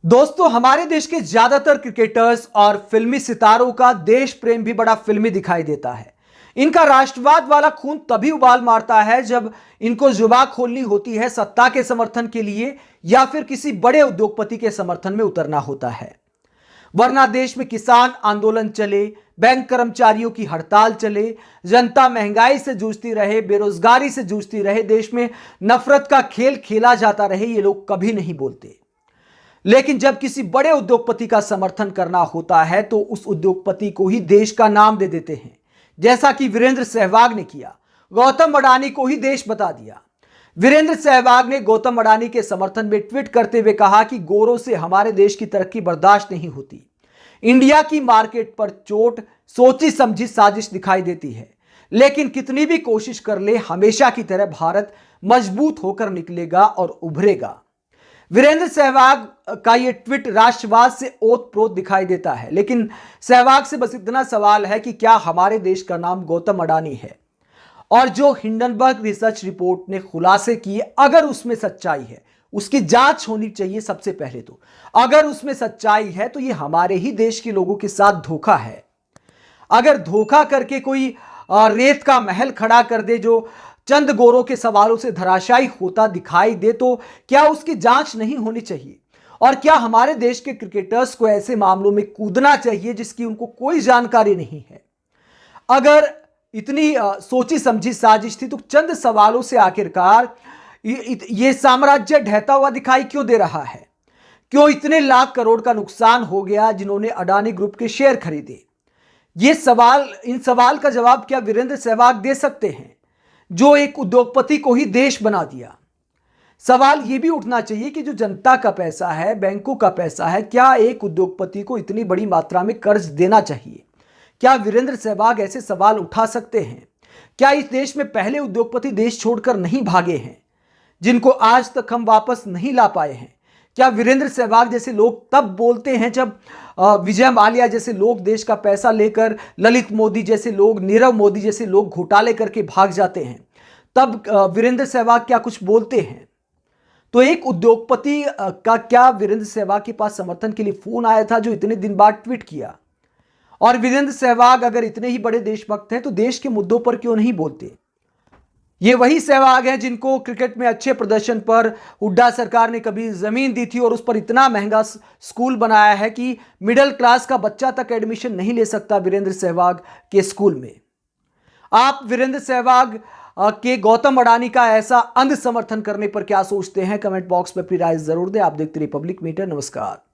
दोस्तों, हमारे देश के ज्यादातर क्रिकेटर्स और फिल्मी सितारों का देश प्रेम भी बड़ा फिल्मी दिखाई देता है। इनका राष्ट्रवाद वाला खून तभी उबाल मारता है जब इनको जुबान खोलनी होती है सत्ता के समर्थन के लिए या फिर किसी बड़े उद्योगपति के समर्थन में उतरना होता है। वरना देश में किसान आंदोलन चले, बैंक कर्मचारियों की हड़ताल चले, जनता महंगाई से जूझती रहे, बेरोजगारी से जूझती रहे, देश में नफरत का खेल खेला जाता रहे, ये लोग कभी नहीं बोलते। लेकिन जब किसी बड़े उद्योगपति का समर्थन करना होता है तो उस उद्योगपति को ही देश का नाम दे देते हैं, जैसा कि वीरेंद्र सहवाग ने किया। गौतम अडानी को ही देश बता दिया। वीरेंद्र सहवाग ने गौतम अडानी के समर्थन में ट्वीट करते हुए कहा कि गोरों से हमारे देश की तरक्की बर्दाश्त नहीं होती। इंडिया की मार्केट पर चोट सोची समझी साजिश दिखाई देती है, लेकिन कितनी भी कोशिश कर ले, हमेशा की तरह भारत मजबूत होकर निकलेगा और उभरेगा। वीरेंद्र सहवाग का यह ट्वीट राष्ट्रवाद से ओतप्रोत दिखाई देता है, लेकिन सहवाग से बस इतना सवाल है कि क्या हमारे देश का नाम गौतम अडानी है? और जो हिंडनबर्ग रिसर्च रिपोर्ट ने खुलासे किए, अगर उसमें सच्चाई है, उसकी जांच होनी चाहिए सबसे पहले। तो अगर उसमें सच्चाई है तो यह हमारे ही देश के लोगों के साथ धोखा है। अगर धोखा करके कोई रेत का महल खड़ा कर दे जो चंद गोरों के सवालों से धराशायी होता दिखाई दे, तो क्या उसकी जांच नहीं होनी चाहिए? और क्या हमारे देश के क्रिकेटर्स को ऐसे मामलों में कूदना चाहिए जिसकी उनको कोई जानकारी नहीं है? अगर इतनी सोची समझी साजिश थी तो चंद सवालों से आखिरकार ये साम्राज्य ढहता हुआ दिखाई क्यों दे रहा है? क्यों इतने लाख करोड़ का नुकसान हो गया जिन्होंने अडानी ग्रुप के शेयर खरीदे? इन सवाल का जवाब क्या वीरेंद्र सहवाग दे सकते हैं, जो एक उद्योगपति को ही देश बना दिया? सवाल यह भी उठना चाहिए कि जो जनता का पैसा है, बैंकों का पैसा है, क्या एक उद्योगपति को इतनी बड़ी मात्रा में कर्ज देना चाहिए? क्या वीरेंद्र सहवाग ऐसे सवाल उठा सकते हैं? क्या इस देश में पहले उद्योगपति देश छोड़कर नहीं भागे हैं, जिनको आज तक हम वापस नहीं ला पाए हैं? क्या वीरेंद्र सहवाग जैसे लोग तब बोलते हैं जब विजय माल्या जैसे लोग देश का पैसा लेकर, ललित मोदी जैसे लोग, नीरव मोदी जैसे लोग घोटाले करके भाग जाते हैं, तब वीरेंद्र सहवाग क्या कुछ बोलते हैं? तो एक उद्योगपति का क्या वीरेंद्र सहवाग के पास समर्थन के लिए फोन आया था जो इतने दिन बाद ट्वीट किया? और वीरेंद्र सहवाग अगर इतने ही बड़े देशभक्त हैं तो देश के मुद्दों पर क्यों नहीं बोलते? ये वही सहवाग हैं जिनको क्रिकेट में अच्छे प्रदर्शन पर हुड्डा सरकार ने कभी जमीन दी थी और उस पर इतना महंगा स्कूल बनाया है कि मिडिल क्लास का बच्चा तक एडमिशन नहीं ले सकता वीरेंद्र सहवाग के स्कूल में। आप वीरेंद्र सहवाग के गौतम अडानी का ऐसा अंध समर्थन करने पर क्या सोचते हैं? कमेंट बॉक्स में अपनी राय जरूर दें। आप देखते रहिए पब्लिक मीटर। नमस्कार।